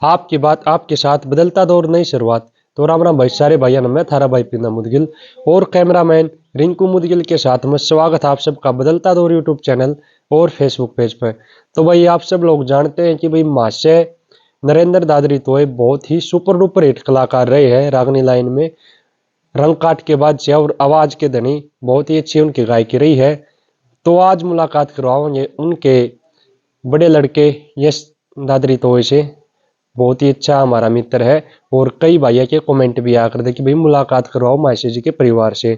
आपकी बात आपके साथ बदलता दौर नई शुरुआत। तो राम राम भाई सारे भाइयों ने, मैं थारा भाई पीना मुदगिल और कैमरामैन रिंकू मुदगिल के साथ में स्वागत है आप सबका बदलता दौर यूट्यूब चैनल और फेसबुक पेज पर। तो भाई आप सब लोग जानते हैं कि भाई महाशय नरेंद्र दादरी तो बहुत ही सुपर डुपर हिट कलाकार रहे हैं रागनी लाइन में। रंग काट के बाद से और आवाज के धनी बहुत ही अच्छी उनकी गायकी रही है। तो आज मुलाकात करवाएंगे उनके बड़े लड़के यश दादरी तो से। बहुत ही अच्छा हमारा मित्र है और कई भाइयों के कमेंट भी आकर दे कि भाई मुलाकात करवाओ मासी जी के परिवार से।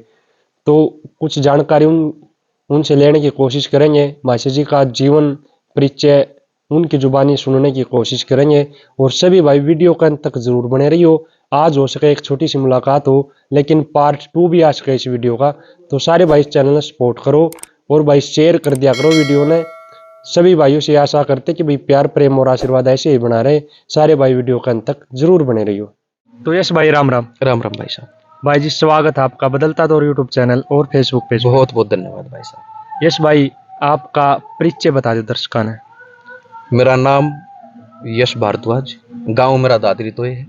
तो कुछ जानकारी उनसे लेने की कोशिश करेंगे, मासी जी का जीवन परिचय उनकी जुबानी सुनने की कोशिश करेंगे। और सभी भाई वीडियो के अंत तक जरूर बने रहियो। आज हो सके एक छोटी सी मुलाकात हो, लेकिन पार्ट 2 भी आ सके इस वीडियो का। तो सारे भाई इस चैनल में सपोर्ट करो और भाई शेयर कर दिया करो वीडियो ने। सभी भाइयों से आशा करते कि भाई प्यार प्रेम और आशीर्वाद ऐसे ही बना रहे। सारे भाई वीडियो के अंत तक जरूर बने रहियो। तो यश भाई राम राम। राम राम भाई साहब। भाई जी स्वागत है आपका बदलता दौर यूट्यूब चैनल और फेसबुक पेज। बहुत बहुत धन्यवाद भाई साहब। यश भाई आपका परिचय बता दो दर्शकों ने। मेरा नाम यश भारद्वाज, गांव मेरा दादरी तोय है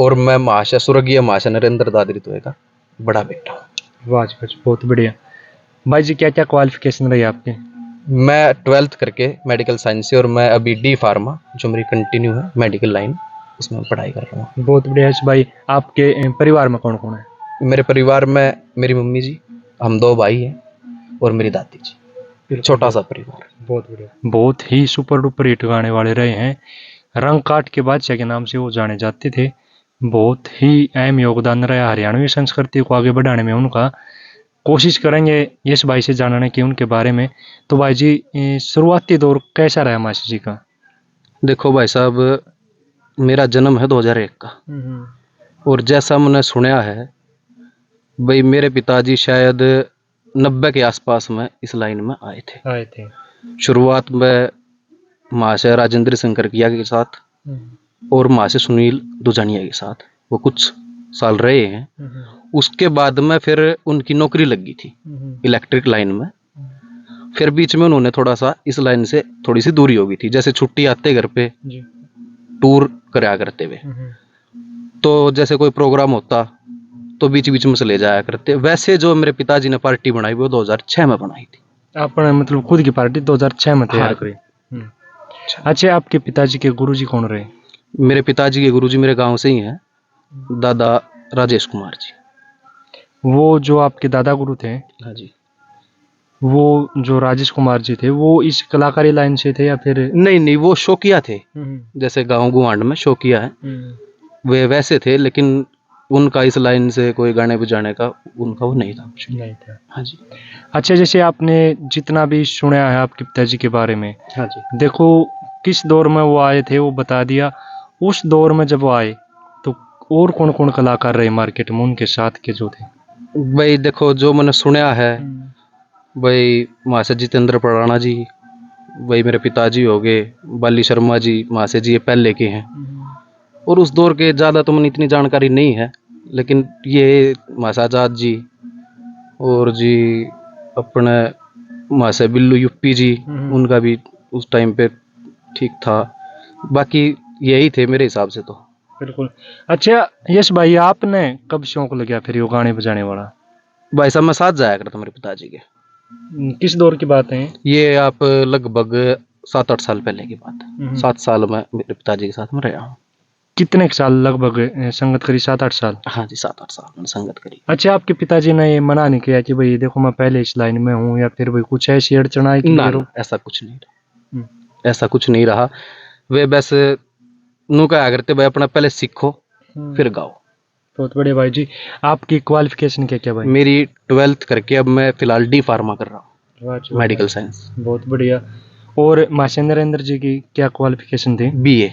और मैं महाशय स्वर्गीय महाशय नरेंद्र दादरी तोय का बड़ा बेटा हूँ। वाह जी बहुत बढ़िया। भाई जी क्या क्या क्वालिफिकेशन रही आपकी? मैं 12th करके मेडिकल साइंस से और मैं अभी डी फार्मा जो मेरी कंटिन्यू है मेडिकल लाइन, उसमें पढ़ाई कर रहा हूँ। बहुत बढ़िया यश भाई। आपके परिवार में कौन कौन है? मेरे परिवार में मेरी मम्मी जी, हम 2 भाई हैं और मेरी दादी जी। छोटा सा परिवार। बहुत बढ़िया। बहुत ही सुपर डुपर हिट गाने वाले रहे हैं। रंग काट के बादशाह के नाम से वो जाने जाते थे। बहुत ही अहम योगदान रहा हरियाणवी संस्कृति को आगे बढ़ाने में उनका। कोशिश करेंगे यश भाई से जानने की उनके बारे में। तो भाई जी शुरुआती दौर कैसा रहा मासी जी का? देखो भाई साहब, मेरा जन्म है 2001 का और जैसा मैंने सुना है भाई मेरे पिताजी शायद 90 के आसपास में इस लाइन में आए थे। शुरुआत में महाशय राजेंद्र शंकर किया के साथ और महाशय सुनील दुजानिया के साथ वो कुछ साल रहे हैं। उसके बाद में फिर उनकी नौकरी लग गई थी इलेक्ट्रिक लाइन में। फिर बीच में उन्होंने थोड़ा सा इस लाइन से थोड़ी सी दूरी हो गई थी, जैसे छुट्टी आते घर पे टूर कराया करते हुए। तो जैसे कोई प्रोग्राम होता तो बीच बीच में से ले जाया करते। वैसे जो मेरे पिताजी ने पार्टी बनाई वो 2006 में बनाई थी। आपने मतलब खुद की पार्टी 2006 में तैयार करी? अच्छा, आपके पिताजी के गुरुजी कौन रहे? मेरे पिताजी के गुरुजी मेरे गांव से ही हैं, दादा राजेश कुमार जी। वो जो आपके दादा गुरु थे, हाँ जी, वो जो राजेश कुमार जी थे वो इस कलाकारी लाइन से थे या फिर? नहीं, वो शौकिया थे। जैसे गांव गुआंड में शौकिया है, वे वैसे थे, लेकिन उनका इस लाइन से कोई गाने बजाने का उनका वो नहीं था, कुछ नहीं था। हाँ जी। अच्छा, जैसे आपने जितना भी सुना है आपके पिताजी के बारे में, हाँ जी, देखो किस दौर में वो आए थे वो बता दिया। उस दौर में जब वो आए तो और कौन कौन कलाकार रहे मार्केट में उनके साथ के जो थे? भाई देखो जो मैंने सुना है भाई महाशय जितेंद्र पराणा जी, भाई मेरे पिताजी हो गए, बाली शर्मा जी, महाशय जी ये पहले के हैं। और उस दौर के ज़्यादा तो मैंने इतनी जानकारी नहीं है, लेकिन ये महाशय आजाद जी और जी अपने महाशय बिल्लू यूपी जी, उनका भी उस टाइम पे ठीक था। बाकी यही थे मेरे हिसाब से तो। बिल्कुल। अच्छा यश भाई, आपने कब शौक लगा फिर ये गाने बजाने वाला? भाई साहब मैं साथ जाया करता मेरे पिताजी के। किस दौर की बात है ये आप लगभग 7-8 साल पहले की बात है। 7 साल में मेरे पिताजी के साथ में रहा हूँ। कितने साल लगभग संगत करी? 7-8 साल? हाँ जी, 7-8 साल मैंने संगत करी। अच्छा, आपके पिताजी ने ये मना नहीं किया कि भाई देखो मैं पहले इस लाइन में हूँ, या फिर भाई कुछ ऐसी अड़चन आई? ना, ऐसा कुछ नहीं रहा। ऐसा कुछ नहीं रहा। वे बस नू कहा करते भाई अपना पहले सीखो फिर गाओ। बहुत बढ़िया भाई जी। आपकी क्वालिफिकेशन क्या क्या भाई? मेरी 12th करके अब मैं फिलहाल डी फार्मा कर रहा हूँ, मेडिकल साइंस। बहुत बढ़िया। और माशे नरेंद्र जी की क्या क्वालिफिकेशन थी? बीए।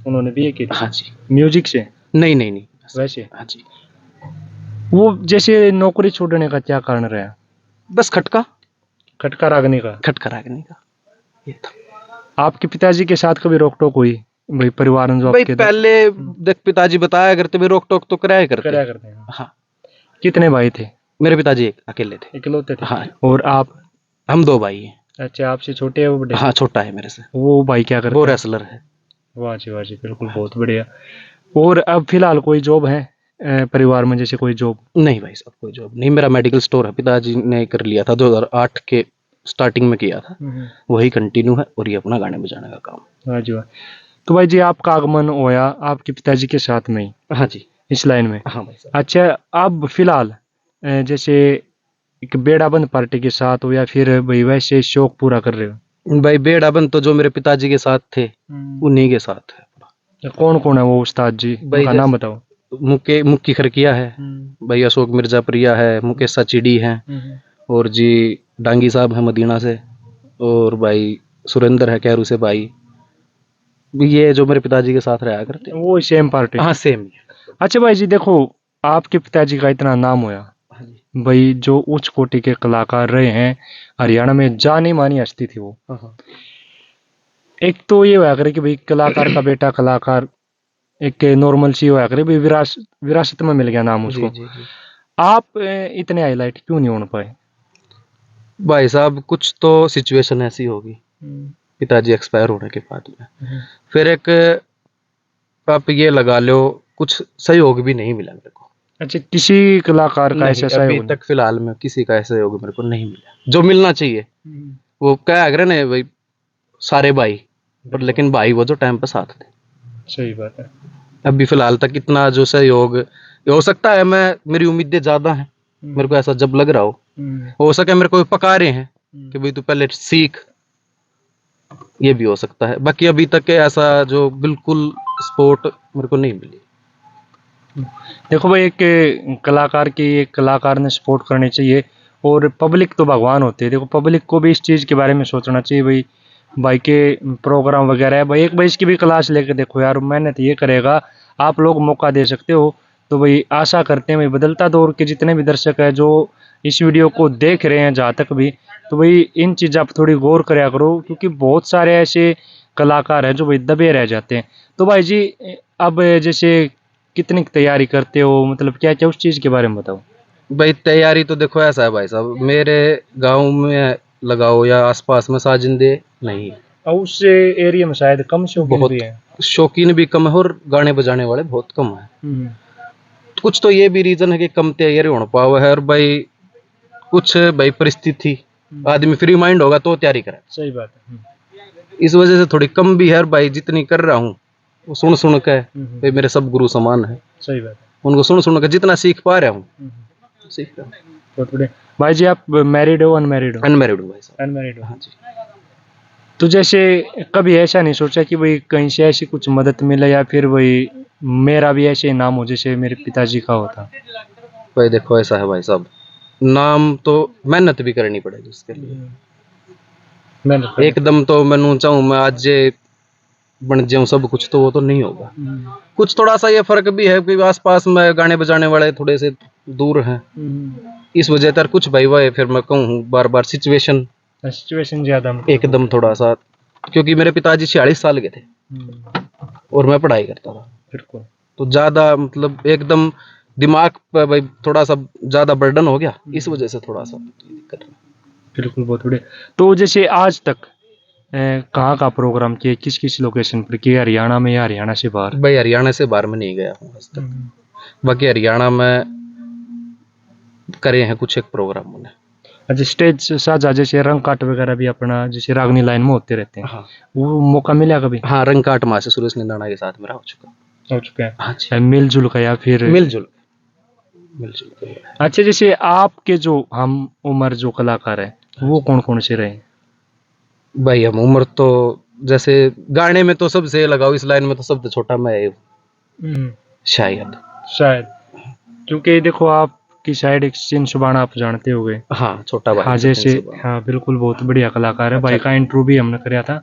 उन्होंने बीए की थी? हाँ जी। म्यूजिक से? नहीं वैसे? हाँ जी। वो जैसे नौकरी छोड़ने का क्या कारण रहा? बस खटका रागने का? ये था। आपके पिताजी के साथ कभी रोक टोक हुई भाई परिवार में? जो भाई आपके पहले देख पिताजी बताया करते भाई रोक टोक तो कराया करते हैं। हाँ। कितने भाई थे? मेरे पिताजी एक अकेले थे, इकलौते थे? हाँ। और आप? हम 2 भाई हैं। अच्छा, आपसे छोटे हैं वो बड़े? हाँ, छोटा है मेरे से। वो भाई क्या करते वो हैं? रेसलर है। वाह जी बिल्कुल बहुत बढ़िया। और अब फिलहाल कोई जॉब है परिवार में, जैसे कोई जॉब? नहीं भाई साहब, कोई जॉब नहीं। मेरा मेडिकल स्टोर है, पिताजी ने कर लिया था 2008 के स्टार्टिंग में किया था, वही कंटिन्यू है। और ये अपना गाने बजाने का काम। वाह जी वाह। तो भाई जी आपका आगमन होया आपके पिताजी के साथ में ही हाँ जी। इस लाइन में? हाँ भाई साहब। अच्छा, अब फिलहाल जैसे एक बेड़ाबंद पार्टी के साथ हो या फिर भाई वैसे शौक पूरा कर रहे हो? भाई बेड़ाबंद तो जो मेरे पिताजी के साथ थे उन्हीं के साथ है। कौन कौन है वो उस्ताद जी, भाई उनका नाम बताओ। मुक्की खरकिया है, भाई अशोक मिर्जापुरिया है, मुकेश सचिड़ी है, और जी डांगी साहब है मदीना से, और भाई सुरेंद्र है कैरू से भाई। ये जो मेरे पिताजी के साथ रहा करते हैं। वो सेम पार्टी? हाँ सेम। अच्छा भाई जी देखो, आपके पिताजी का इतना नाम होया, हाँ जी। भाई जो उच्च कोटि के कलाकार रहे हैं, हरियाणा में जानी मानी हस्ती थी वो। हाँ। एक तो ये होया करे कि भाई कलाकार का बेटा कलाकार, एक नॉर्मल सी होया करे भाई, विरासत में मिल गया नाम उसको। जी। आप इतने हाईलाइट क्यों नहीं हो पाए? भाई साहब कुछ तो सिचुएशन ऐसी होगी पिताजी एक्सपायर होने के बाद में, फिर एक आप ये लगा लो कुछ सहयोग भी नहीं मिला मेरे को। अच्छा, किसी कलाकार का ऐसा अभी सहयोग तक फिलहाल में किसी का ऐसा सहयोग मेरे को नहीं मिला जो मिलना चाहिए। वो क्या अगर ना भाई सारे भाई, पर लेकिन भाई वो जो टाइम पे साथ थे। सही बात है। अभी फिलहाल तक इतना जो सहयोग हो सकता है, मेरी उम्मीदें ज्यादा हैं, मेरे को ऐसा जब लग रहा हो सके मेरे को पकारे हैं कि भाई तू पहले सीख, ये भी हो सकता है। बाकी अभी तक के ऐसा जो बिल्कुल सपोर्ट मेरे को नहीं मिली। देखो भाई, एक कलाकार की एक कलाकार ने सपोर्ट करनी चाहिए, और पब्लिक तो भगवान होती है। देखो पब्लिक को भी इस चीज़ के बारे में सोचना चाहिए भाई, भाई के प्रोग्राम वगैरह है भाई, एक भाई इसकी भी क्लास लेके देखो यार, मेहनत ये करेगा, आप लोग मौका दे सकते हो। तो भाई आशा करते हैं भाई बदलता दौर के जितने भी दर्शक हैं जो इस वीडियो को देख रहे हैं जहाँ तक भी, तो भाई इन चीज़ों पर थोड़ी गौर करा करो, क्योंकि बहुत सारे ऐसे कलाकार हैं जो भाई दबे रह जाते हैं। तो भाई जी अब जैसे कितनी तैयारी करते हो, मतलब क्या क्या उस चीज़ के बारे में बताओ। भाई तैयारी तो देखो ऐसा है भाई साहब, मेरे गांव में लगाओ या आसपास में साजिंदे नहीं है। और उस एरिया में शायद कम शौकीन बहुत भी है। शौकीन भी कम है और गाने बजाने वाले बहुत कम है। कुछ तो ये भी रीजन है कि कम तैयारी होने पावा है, और भाई कुछ भाई परिस्थिति, आदमी फ्री माइंड होगा तो तैयारी करे। सही बात है। इस वजह से थोड़ी कम भी है, और भाई जितनी कर रहा हूँ वो सुन सुन के, भाई मेरे सब गुरु समान है, सही बात है। उनको सुन सुन के जितना सीख पा रहा हूँ सीख रहा हूँ। बहुत बढ़िया। भाई जी आप मैरिड हो अनमैरिड हो? अनमैरिड हूँ भाई साहब। अनमैरिड हो। हाँ जी। तो जैसे कभी ऐसा नहीं सोचा कि भाई कहीं से ऐसी कुछ मदद मिले, या फिर वही मेरा भी ऐसे नाम हो जैसे मेरे पिताजी का होता? भाई देखो ऐसा है भाई साहब, नाम तो मेहनत भी करनी पड़ेगी उसके लिए। एकदम तो मैं चाहूँ मैं आज जे बन जाऊँ सब कुछ, तो वो तो नहीं होगा। कुछ थोड़ा सा ये फर्क भी है कि आसपास में गाने बजाने वाले थोड़े से दूर हैं, इस वजह से कुछ भाई वाह फिर मैं कहूँ बार बार सिचुएशन ज्यादा एकदम थोड़ा सा, क्योंकि मेरे पिताजी 46 साल के थे और मैं पढ़ाई करता था, बिल्कुल। तो ज्यादा मतलब एकदम दिमाग पर भाई थोड़ा सा ज्यादा बर्डन हो गया, इस वजह से थोड़ा सा दिक्कत। बिल्कुल, बहुत बढ़िया। तो जैसे आज तक कहाँ का प्रोग्राम किए, किस किस लोकेशन पर किए, हरियाणा में या हरियाणा से बाहर? भाई हरियाणा से बाहर में नहीं गया हूँ आज तक, बाकी हरियाणा में करे हैं कुछ एक प्रोग्राम उन्हें। अच्छा, स्टेज साजा जैसे रंग काट वगैरह भी अपना जैसे रागनी लाइन में होते रहते हैं। हाँ। वो मौका मिला कभी? हाँ, रंग काट माँ से सुरेश निंदाना के साथ मेरा हो चुका है। हाँ जी। मिलजुल का या फिर मिलजुल। अच्छा, जैसे आपके जो हम उम्र जो कलाकार है वो कौन कौन से रहे? भाई हम उम्र तो जैसे गाने में तो सबसे लगाओ, इस लाइन में तो सबसे छोटा मैं शायद क्योंकि देखो आपकी शायद एक सिन सुबाना आप जानते होगे। हाँ, छोटा भाई। हाँ जैसे, हाँ बिल्कुल, बहुत बढ़िया कलाकार है। भाई का इंटरव्यू भी हमने कराया था,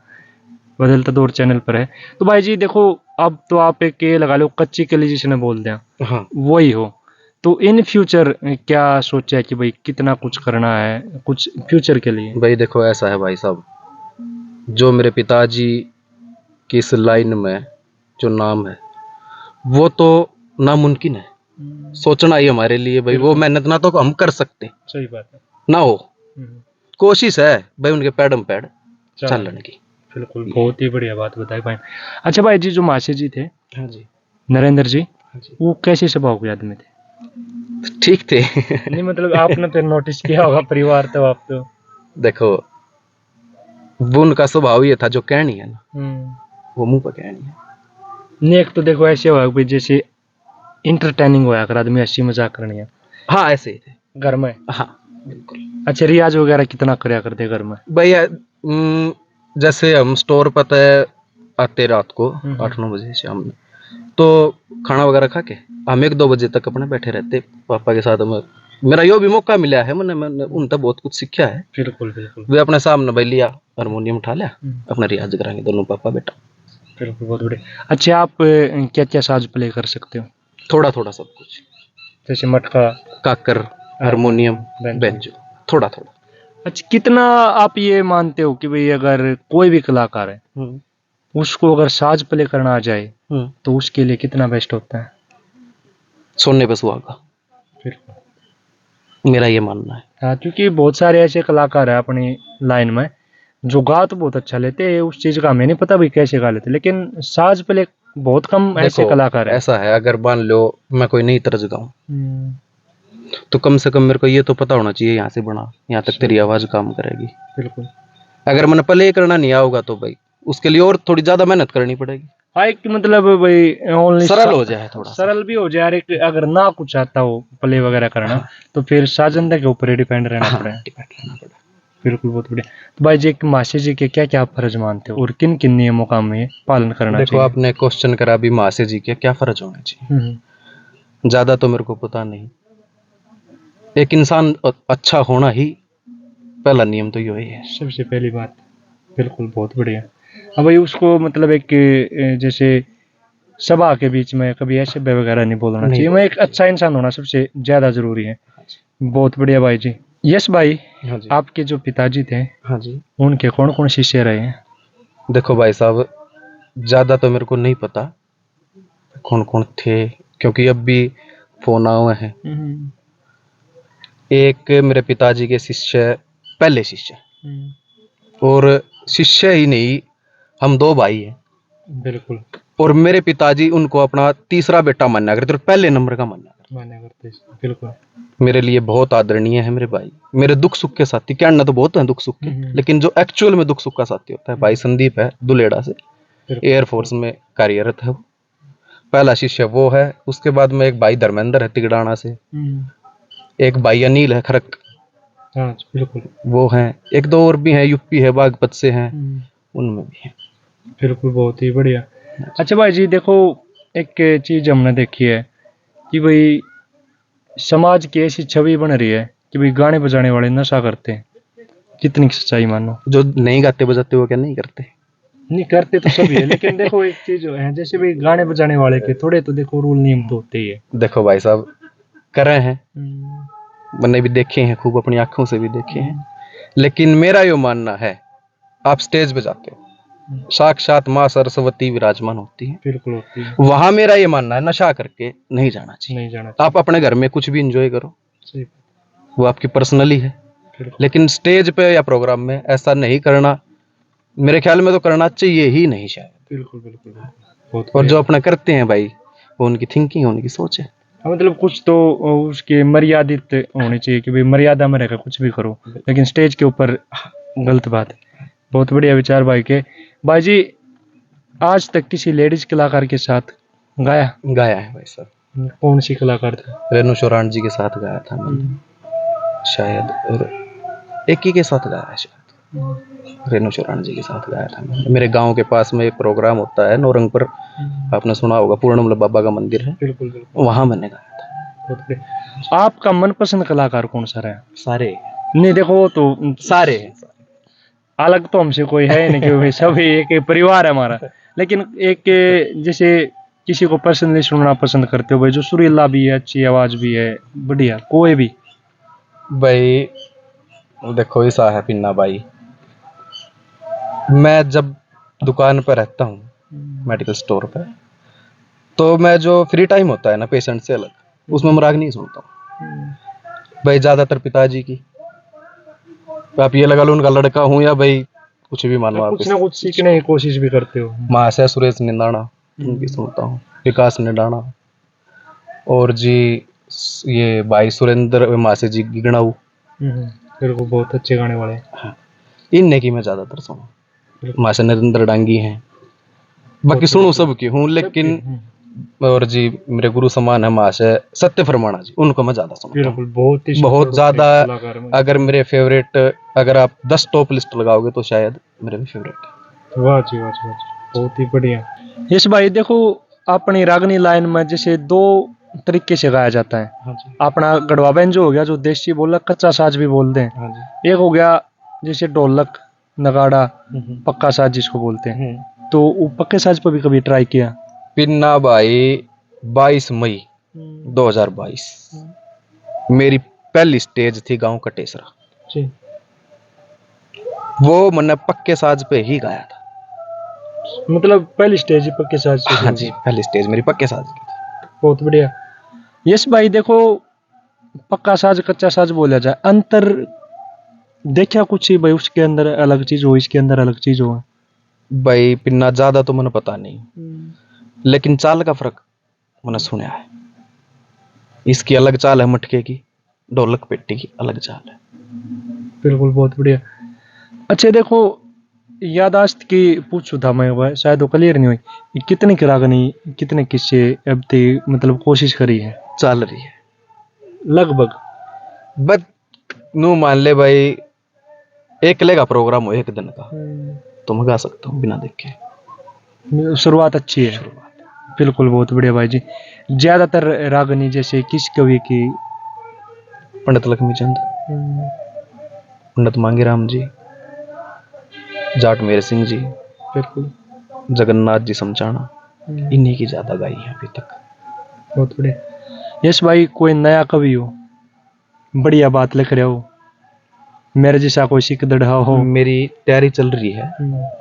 बदलता दौर चैनल पर है। तो भाई जी देखो, अब तो आप एक ये लगा लो कच्ची कली जिसने बोल दिया, हाँ वही हो। तो इन फ्यूचर क्या सोचा है कि भाई कितना कुछ करना है कुछ फ्यूचर के लिए? भाई देखो ऐसा है भाई साहब, जो मेरे पिताजी की इस लाइन में जो नाम है वो तो नामुमकिन है, सोचना ही हमारे लिए भाई, वो मेहनत ना तो हम कर सकते, सही बात है, ना हो कोशिश है भाई उनके पैडम पैड चलने की। बिल्कुल, बहुत ही बढ़िया बात बताई भाई। अच्छा भाई जी, जो मासी जी थे, हाँ जी, नरेंद्र जी, हाँ जी, वो कैसे स्वभाव के आदमी थे? ठीक थे। नहीं मतलब आपने फिर नोटिस किया होगा, परिवार तो आप तो। देखो, वो उनका स्वभाव ये था जो कहनी है ना, हम्म। वो मुंह पर कहनी है। नहीं एक तो देखो ऐसे हुआ कि जैसे इंटरटेनिंग होया कर आदमी, हंसी मजाक करनी है हाँ, ऐसे ही थे। घर में। हाँ, बिल्कुल। अच्छा रियाज वगैरह कितना करया करते घर में? भैया, जैसे हम स्टोर पर तय आते रात को हम्म। 8-9 बजे शाम में, तो खाना वगैरह खा के हम 1-2 बजे तक अपने बैठे रहते पापा के साथ में। मेरा यो भी मौका मिला है, मैंने उनसे बहुत कुछ सीखा है। बिल्कुल बिल्कुल। वे अपने सामने भाई लिया, हारमोनियम उठा लिया, हम्म। अपना रियाज कराएंगे दोनों पापा बेटा। बिल्कुल बहुत बढ़िया। अच्छा आप क्या क्या साज प्ले कर सकते हो? थोड़ा थोड़ा सब कुछ, जैसे मटका, काकर, हारमोनियम, बेंजो। बेंजो, थोड़ा थोड़ा। अच्छा कितना आप ये मानते हो कि भाई अगर कोई भी कलाकार है उसको अगर साज प्ले करना आ जाए तो उसके लिए कितना बेस्ट होता है? सोने पे सुहागा, बिल्कुल। मेरा ये मानना है। हाँ क्योंकि बहुत सारे ऐसे कलाकार हैं अपनी लाइन में जो गा तो बहुत अच्छा लेते हैं, उस चीज का हमें नहीं पता भाई कैसे गा लेते, लेकिन साज प्ले बहुत कम ऐसे देखो, कलाकार हैं। ऐसा है, अगर मान लो मैं कोई नई तर्ज गाऊं, हम्म। तो कम से कम मेरे को ये तो पता होना चाहिए यहाँ से बना यहाँ तक तेरी आवाज काम करेगी। बिल्कुल। अगर मैंने पहले ये करना नहीं होगा तो भाई उसके लिए और थोड़ी ज्यादा मेहनत करनी पड़ेगी। हाँ एक मतलब भाई ओनली सरल हो जाए थोड़ा सा। सरल भी हो जाए, और एक अगर ना कुछ आता हो प्ले वगैरह करना तो फिर साजंदा के ऊपर ही डिपेंड रहना हाँ, पड़ेगा। डिपेंड रहना पड़ेगा। बिल्कुल बहुत बढ़िया। तो भाई जी एक मासी जी के क्या क्या आप फर्ज मानते हो और किन किन नियमों का हमें पालन करना देखो, चाहिए? आपने क्वेश्चन करा अभी मासे जी के क्या फर्ज होने चाहिए, ज्यादा तो मेरे को पता नहीं। एक इंसान अच्छा होना ही पहला नियम तो यही है। सबसे पहली बात। बिल्कुल बहुत बढ़िया। अब भाई उसको मतलब एक जैसे सभा के बीच में कभी ऐसे वगैरह नहीं बोलना नहीं चाहिए, मैं एक अच्छा इंसान होना सबसे ज्यादा जरूरी है। बहुत बढ़िया भाई जी। यस भाई, हाँ जी, आपके जो पिताजी थे हाँ जी। उनके कौन कौन शिष्य रहे हैं? देखो भाई साहब, ज्यादा तो मेरे को नहीं पता कौन कौन थे, क्योंकि अब भी फोन आए हुए हैं। एक मेरे पिताजी के शिष्य, पहले शिष्य, और शिष्य ही नहीं, हम 2 भाई हैं। बिल्कुल और मेरे पिताजी उनको अपना तीसरा बेटा माना करते और पहले नंबर का माना करते। मान्य करते। बिल्कुल। मेरे लिए बहुत आदरणीय है मेरे भाई, मेरे दुख सुख के साथी। कहना तो बहुत है दुख सुख के, लेकिन जो एक्चुअल में दुख सुख का साथी होता है, भाई संदीप है दुलेड़ा से, एयरफोर्स में कार्यरत है वो, पहला शिष्य वो है। उसके बाद में एक भाई धर्मेंद्र है तिगड़ाना से, एक भाई अनिल है खरक, हाँ बिल्कुल। वो हैं। एक दो और भी हैं, यूपी है, बागपत से हैं, उनमें भी हैं। बिल्कुल बहुत ही बढ़िया। अच्छा भाई जी देखो, एक चीज हमने देखी है कि भाई समाज की ऐसी छवि बन रही है कि भाई गाने बजाने वाले नशा करते हैं। कितनी सच्चाई मानो? जो नहीं गाते बजाते वो क्या नहीं करते? नहीं करते तो सभी है, लेकिन देखो एक चीज है जैसे भाई गाने बजाने वाले के थोड़े तो देखो रूल नियम तो होते ही है। देखो भाई साहब, कर रहे हैं, मैंने भी देखे हैं, खूब अपनी आंखों से भी देखे हैं। लेकिन मेरा यो मानना है, आप स्टेज पे जाते हो, साक्षात माँ सरस्वती विराजमान होती है, बिल्कुल होती है। वहां मेरा ये मानना है नशा करके नहीं जाना चाहिए। नहीं जाना आप अपने घर में कुछ भी इंजॉय करो, चाहिए। वो आपकी पर्सनली है, लेकिन स्टेज पे या प्रोग्राम में ऐसा नहीं करना। मेरे ख्याल में तो करना चाहिए ही नहीं शायद। बिल्कुल बिल्कुल बहुत। और जो अपना करते हैं भाई, वो उनकी थिंकिंग है, उनकी सोच है। मतलब कुछ तो उसके मर्यादित होनी चाहिए कि भाई मर्यादा में रहकर कुछ भी करो, लेकिन स्टेज के ऊपर गलत बात है। बहुत बढ़िया विचार भाई के। भाई जी आज तक किसी लेडीज कलाकार के साथ गाया? गाया है भाई साहब। कौन सी कलाकार थी? रेणु चौहान जी के साथ गाया था मैंने शायद, और एक ही के साथ गाया है शायद, रेणु चौहान जी के साथ गाया था मैंने। मेरे गांव के पास में एक प्रोग्राम होता है नौरंग पर, आपने सुना होगा, पूर्णमल बाबा का मंदिर है, बिल्कुल बिल्कुल वहां मैंने गाया था। बहुत बढ़िया। आपका मनपसंद कलाकार कौन सा रहा? सारे, नहीं देखो वो तो सारे हैं। अलग तो हमसे कोई है नहीं कि भाई सभी एक परिवार है हमारा, लेकिन एक जैसे किसी को पर्सनली सुनना पसंद करते हो भाई, जो सुरीला भी है, अच्छी आवाज भी है, बढ़िया कोई भी? भाई देखो ऐसा है पिन्ना भाई, मैं जब दुकान पर रहता हूँ मेडिकल स्टोर पर, तो मैं जो फ्री टाइम होता है ना पेशेंट से अलग, उसमें मैं राग नहीं सुनता हूँ भाई, ज्यादातर पिताजी की। आप ये लगा लो उनका लड़का हूँ या भाई कुछ भी मानो आप। कुछ ना कुछ सीखने की कोशिश भी करते हो। महाशय सुरेश निंदाना उनकी सुनता हूँ, विकास निडाना, और जी ये भाई सुरेंद्र महाशय जी गिगड़ाऊ, बिल्कुल बहुत अच्छे गाने वाले हैं। हाँ, इनने की मैं ज्यादातर सुना। महाशय नरेंद्र डांगी हैं, बाकी सुनू सबकी हूँ, लेकिन और जी मेरे गुरु समान है महाशय सत्य फरमाना जी, उनको मैं ज्यादा सुनता हूँ। बिल्कुल बहुत ज्यादा। अगर मेरे फेवरेट, अगर आप 10 टॉप लिस्ट लगाओगे तो शायद मेरे भी फेवरेट है। वाह जी वाह जी, बहुत ही बढ़िया। यश भाई देखो, अपनी रागनी लाइन में जैसे दो तरीके से गाया जाता है। हाँ जी। अपना गढ़वा बैंजो हो गया जो देसी बोलक कच्चा साज भी बोलते हैं। हाँ जी। एक हो गया जैसे ढोलक नगाड़ा पक्का साज जिसको बोलते हैं। तो वो पक्के साज पर भी कभी ट्राई किया? पिन्ना भाई 22 मई 2022 मेरी पहली स्टेज थी गांव कटेसरा जी। वो मैंने पक्के साज पे ही गाया था। मतलब पहली स्टेज पक्के साज से? हाँ जी, पहली स्टेज मेरी पक्के साज की थी। बहुत बढ़िया। यस भाई देखो, पक्का साज कच्चा साज बोला जाए, अंतर देखा कुछ ही भाई? उसके अंदर अलग चीज हो, इसके अंदर अलग चीज हो? भाई पिन्ना ज्यादा तो मैंने पता नहीं, लेकिन चाल का फर्क मैंने सुना है। इसकी अलग चाल है मटके की, ढोलक पेटी की अलग चाल है। बिल्कुल बहुत बढ़िया। अच्छा देखो, यादाश्त की पूछू था मैं, वह शायद वो क्लियर नहीं हुई। कितने की रागनी, कितने किस्से अब तक मतलब कोशिश करी है? चल रही है लगभग बस नू मान ले भाई, एक लेगा प्रोग्राम हो एक दिन का तो मैं गा सकता हूँ बिना देखे। शुरुआत अच्छी है। बिल्कुल बहुत बढ़िया भाई जी। ज्यादातर रागनी जैसे किस कवि की? पंडित लक्ष्मीचंद, पंडित मांगीराम जी, जाट मेर सिंह जी, बिल्कुल जगन्नाथ जी समचाना, इन्हीं की ज्यादा गाई है अभी तक। बहुत बढ़िया। यस भाई, कोई नया कवि हो, बढ़िया बात लिख रहे हो, मेरे जैसा कोई सीख दड़ा हो? मेरी तैयारी चल रही है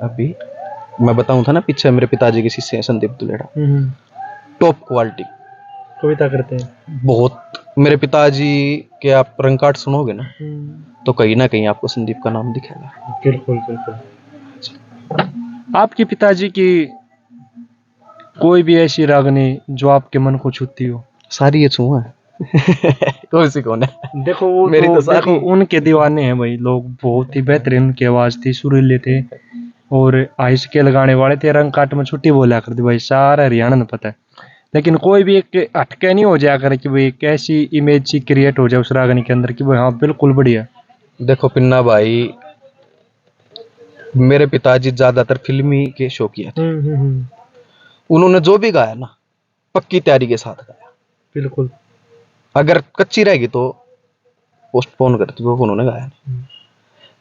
अभी। मैं बताऊं था ना पीछे, मेरे पिताजी के शिष्य हैं संदीप दुलेड़ा, टॉप क्वालिटी कविता करते हैं बहुत। मेरे पिताजी के आप रंग कार्ड सुनोगे ना तो कहीं ना कहीं आपको संदीप का नाम दिखेगा। बिल्कुल बिल्कुल। आपके पिताजी की कोई भी ऐसी रागनी जो आपके मन को छूती हो? सारी ये छुआ है कौन सी कौन है? देखो वो मेरी तो सारी। देखो उनके दीवाने हैं भाई लोग, बहुत ही बेहतरीन उनकी आवाज थी, सुरीले थे और आइस के लगाने वाले थे। रंग काट में छुट्टी बोला करते भाई, सारा हरियाणा ने पता है। लेकिन कोई भी एक हटके नहीं हो जाया करे कि भाई एक ऐसी इमेज सी क्रिएट हो जाए उस रागनी के अंदर कि भाई हाँ बिल्कुल बढ़िया। देखो पिन्ना भाई, मेरे पिताजी ज्यादातर फिल्मी के शौकिया थे। उन्होंने जो भी गाया ना पक्की तैयारी के साथ गाया। बिल्कुल। अगर कच्ची रहेगी तो पोस्टपोन करती, वो उन्होंने गाया नहीं।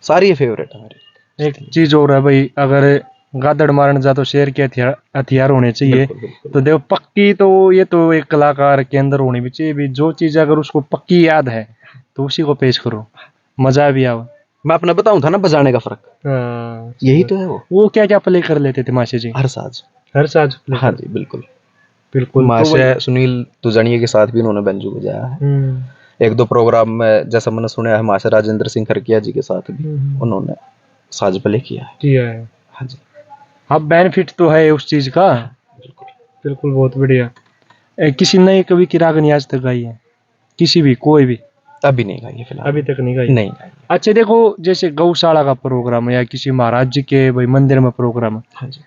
सारी ये फेवरेट है मेरी। एक चीज और है भाई, अगर गादड़ मारने जा तो शेर के हथियार होने चाहिए। बिल्कुल, बिल्कुल। तो देखो पक्की तो ये तो एक कलाकार के अंदर होनी भी चाहिए भी, जो चीज अगर उसको पक्की याद है तो उसी को पेश करो, मजा भी आओ। मैं अपना बताऊं था ना बजाने का फर्क, यही तो है। वो क्या क्या प्ले कर लेते थे माशे जी? हर साज। हर साज प्ले? हाँ जी बिल्कुल बिल्कुल। माशे सुनील तुजानिया के साथ भी उन्होंने बेंजू बजाया है। एक दो प्रोग्राम में जैसा मैंने सुना है माशे राजेंद्र सिंह खरकिया जी के साथ भी उन्होंने साज प्ले किया है। हाँ जी। हाँ, बेनिफिट तो है उस चीज का। बिल्कुल बिल्कुल बहुत बढ़िया। किसी नए कवि की रागनी आज तक गाई है? किसी भी, कोई भी? अभी नहीं गाई है फिलहाल। अभी तक नहीं गाई? नहीं। अच्छा देखो, जैसे गौशाला का प्रोग्राम है या किसी महाराज जी के भाई मंदिर में प्रोग्राम है, हाँ जी,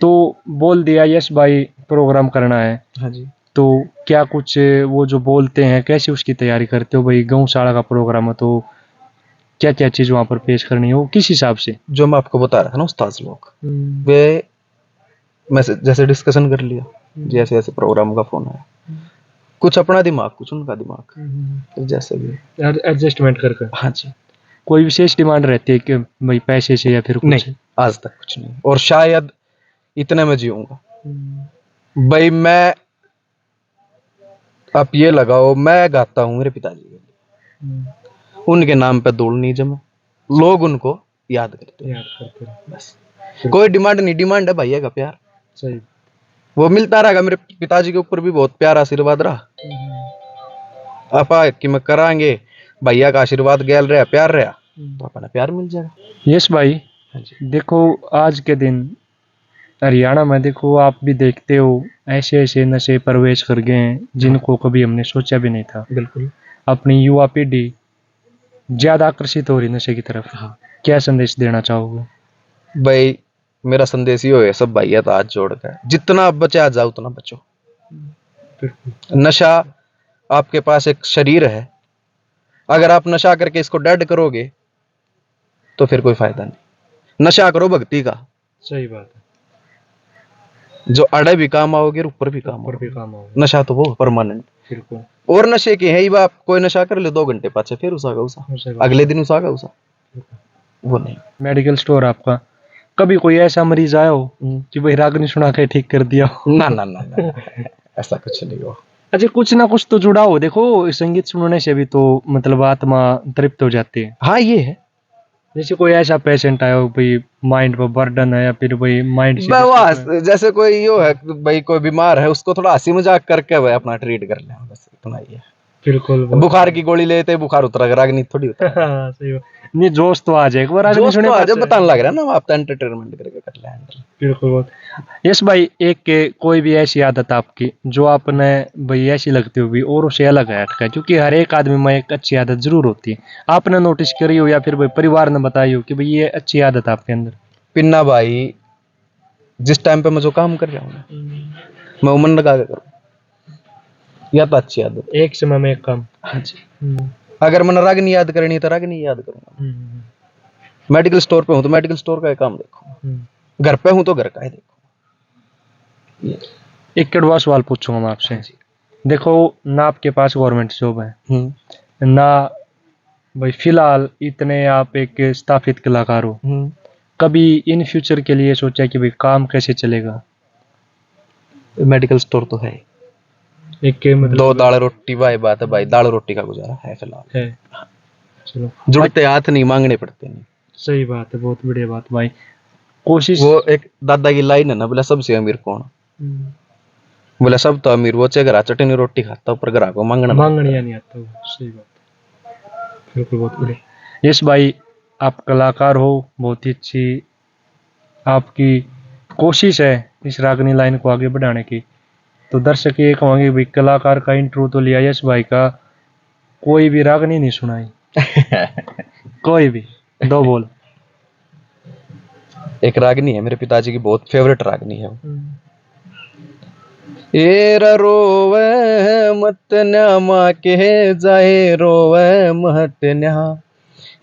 तो बोल दिया यस भाई प्रोग्राम करना है, हाँ जी, तो क्या कुछ वो जो बोलते हैं कैसे उसकी तैयारी करते हो भाई? गौशाला का प्रोग्राम है तो क्या क्या चीज वहां पर पेश करनी हो, किस हिसाब से? जो मैं आपको बता रहा था ना उस्ताद लोग, वे मैं जैसे डिस्कशन कर लिया, जैसे ऐसे प्रोग्राम का फोन आया, कुछ अपना दिमाग कुछ उनका दिमाग, जैसे भी एडजस्टमेंट करके। हाँ जी। कोई विशेष डिमांड रहती है कि भाई पैसे से या फिर कुछ? नहीं, आज तक कुछ नहीं, और शायद इतने में जीऊंगा भाई। मैं आप ये लगाओ, मैं गाता हूँ मेरे पिताजी के लिए, उनके नाम पे धूल नहीं जमे, लोग उनको याद करते हैं बस। कोई डिमांड नहीं, डिमांड है भैया का प्यार। सही। वो मिलता रहेगा। मेरे पिताजी के ऊपर भी बहुत प्यार आशीर्वाद रहा। आपा कि मैं करांगे, भैया का आशीर्वाद गैल रहा, प्यार रहा, तो अपना प्यार मिल जाएगा। यस भाई, हाँ जी। देखो आज के दिन हरियाणा में देखो आप भी देखते हो ऐसे ऐसे नशे प्रवेश कर गए हैं जिनको कभी हमने सोचा भी नहीं था। बिल्कुल। अपनी युवा पीढ़ी ज्यादा आकर्षित हो रही नशे की तरफ। हाँ क्या संदेश देना चाहोगे? भाई, मेरा संदेश ये है, सब भाई हाथ जोड़ कर जितना आप बचा जाओ उतना बचो। नशा आपके पास एक शरीर है, अगर आप नशा करके इसको डेड करोगे तो फिर कोई फायदा नहीं। नशा करो भक्ति का, सही बात है। जो अड़े भी काम आओगे और ऊपर भी काम आओगे। नशा तो वो परमानेंट। बिल्कुल। और नशे के है ही बाप, कोई नशा कर ले 2 घंटे पाछे फिर उसागा उसा, अगले दिन उसागा उसा, वो नहीं। मेडिकल स्टोर आपका कभी कोई ऐसा मरीज आया हो कि भाई रागनी सुना के ठीक कर दिया हो? ना ना ना ना, ऐसा कुछ नहीं हुआ। अच्छा कुछ ना कुछ तो जुड़ा हो। देखो संगीत सुनने से भी तो मतलब आत्मा तृप्त हो जाती है। हाँ ये है। जैसे कोई ऐसा पेशेंट आया हो भाई माइंड पर बर्डन है या फिर भाई माइंड से बस जैसे कोई यो है भाई, कोई बीमार है उसको थोड़ा हंसी मजाक करके भाई अपना ट्रीट कर ले, बस इतना ही है। बिल्कुल। बुखार की गोली लेते बुखार उतरा, रागनी थोड़ी होता। हाँ, सही बात। नहीं जोश तो आ जाए एक बार रागनी जोश सुने तो आज पास है। बताने लग रहा है ना, आप तो एंटरटेनमेंट करके कर ले हैंडल। बिल्कुल बहुत। यस भाई एक के कोई भी ऐसी आदत आपकी जो आपने भाई ऐसी लगती हो भी और उसे अलग है हटका है, क्योंकि हर एक आदमी में एक अच्छी आदत जरूर होती है। आपने नोटिस करी हो या फिर भाई परिवार ने बताई हो कि भाई ये अच्छी आदत आपके अंदर? पिन्ना भाई, जिस टाइम पे मैं जो काम कर रहा हूँ ना, मैं वो मन लगा के करूँ, या तो अच्छी आदत। एक समय में एक काम। हाँ जी। अगर मैंने रागनी याद करनी है तो रागनी याद करूंगा। मेडिकल स्टोर पे हूँ तो मेडिकल स्टोर का ही काम देखो, घर पे हूँ तो घर का ही देखो। एक कड़वा सवाल पूछूंगा मैं आपसे। देखो ना आपके पास गवर्नमेंट जॉब है ना भाई फिलहाल इतने आप एक स्थापित कलाकार हो, कभी इन फ्यूचर के लिए सोचा कि भाई काम कैसे चलेगा? मेडिकल स्टोर तो है एक मतलब 2 दाल रोटी भाई, बात है भाई, दाल रोटी का गुजारा है फिलहाल है। चलो जुड़ते हाथ नहीं मांगने पड़ते नहीं। सही बात है, बहुत बढ़िया बात भाई। कोशिश वो एक दादा की लाइन है ना, बोला सबसे अमीर कौन? बोला सब तो अमीर वो, चाहे घर चटनी रोटी खाता पर घर को मांगना नहीं आता। सही बात, बिल्कुल बहुत बढ़िया। यस भाई आप कलाकार हो, बहुत ही अच्छी आपकी कोशिश है इस रागनी लाइन को आगे बढ़ाने की। तो दर्शक ये कहेंगे भाई कलाकार का इंटरव्यू तो लिया यश भाई का, कोई भी रागनी नहीं सुनाई। कोई भी 2 बोल। एक रागनी है मेरे पिताजी की, बहुत फेवरेट रागनी है वो। एरा रोवे मत न्यामा के जाए रोवे महत न्या,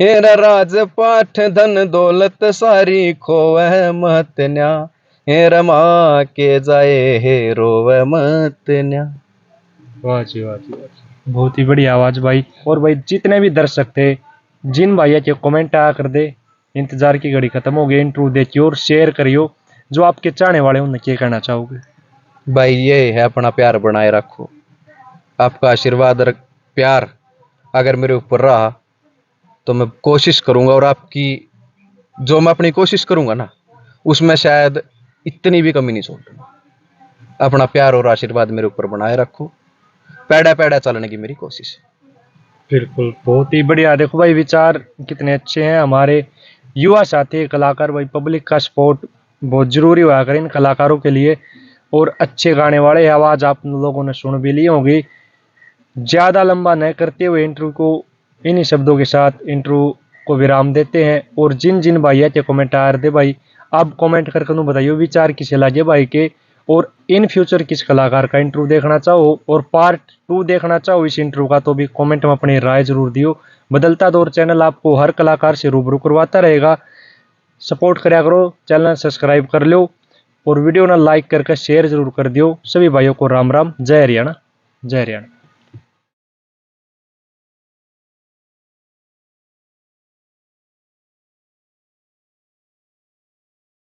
एरा राज पाठ धन दौलत सारी खोवे महत न्या, एरा माँ के जाए हे रोवे मत न्या। वाह जी वाह जी वाह, बहुत ही बढ़िया आवाज भाई। और भाई जितने भी दर्शक थे, जिन भैया के कमेंट आया कर दे, इंतजार की घड़ी खत्म हो गई। इंटरव्यू देखियो और शेयर करियो। जो आपके चाहने वाले उन्हें क्या कहना चाहोगे? भाई ये है, अपना प्यार बनाए रखो। आपका आशीर्वाद और प्यार अगर मेरे ऊपर रहा तो मैं कोशिश करूंगा, और आपकी जो मैं अपनी कोशिश करूंगा ना उसमें शायद इतनी भी कमी नहीं छोड़ूंगा। अपना प्यार और आशीर्वाद मेरे ऊपर बनाए रखो, पैड़ा पैड़ा चलने की मेरी कोशिश है। बिल्कुल बहुत ही बढ़िया। देखो भाई विचार कितने अच्छे हैं हमारे युवा साथी कलाकार भाई। पब्लिक का सपोर्ट बहुत जरूरी हुआ कर इन कलाकारों के लिए। और अच्छे गाने वाले आवाज आप लोगों ने सुन भी ली होगी। ज्यादा लंबा न करते हुए इंटरव्यू को इन्हीं शब्दों के साथ इंटरव्यू को विराम देते हैं। और जिन जिन भैया के कमेंट आ रहे थे भाई, आप कमेंट करके उन्हें बताइए विचार किसे लगे भाई के, और इन फ्यूचर किस कलाकार का इंटरव्यू देखना चाहो और पार्ट 2 देखना चाहो इस इंटरव्यू का, तो भी कमेंट में अपनी राय जरूर दियो। बदलता दौर चैनल आपको हर कलाकार से रूबरू करवाता रहेगा। सपोर्ट करा करो, चैनल सब्सक्राइब कर लो और वीडियो ना लाइक करके शेयर जरूर कर दियो। सभी भाइयों को राम राम, जय हरियाणा, जय हरियाणा।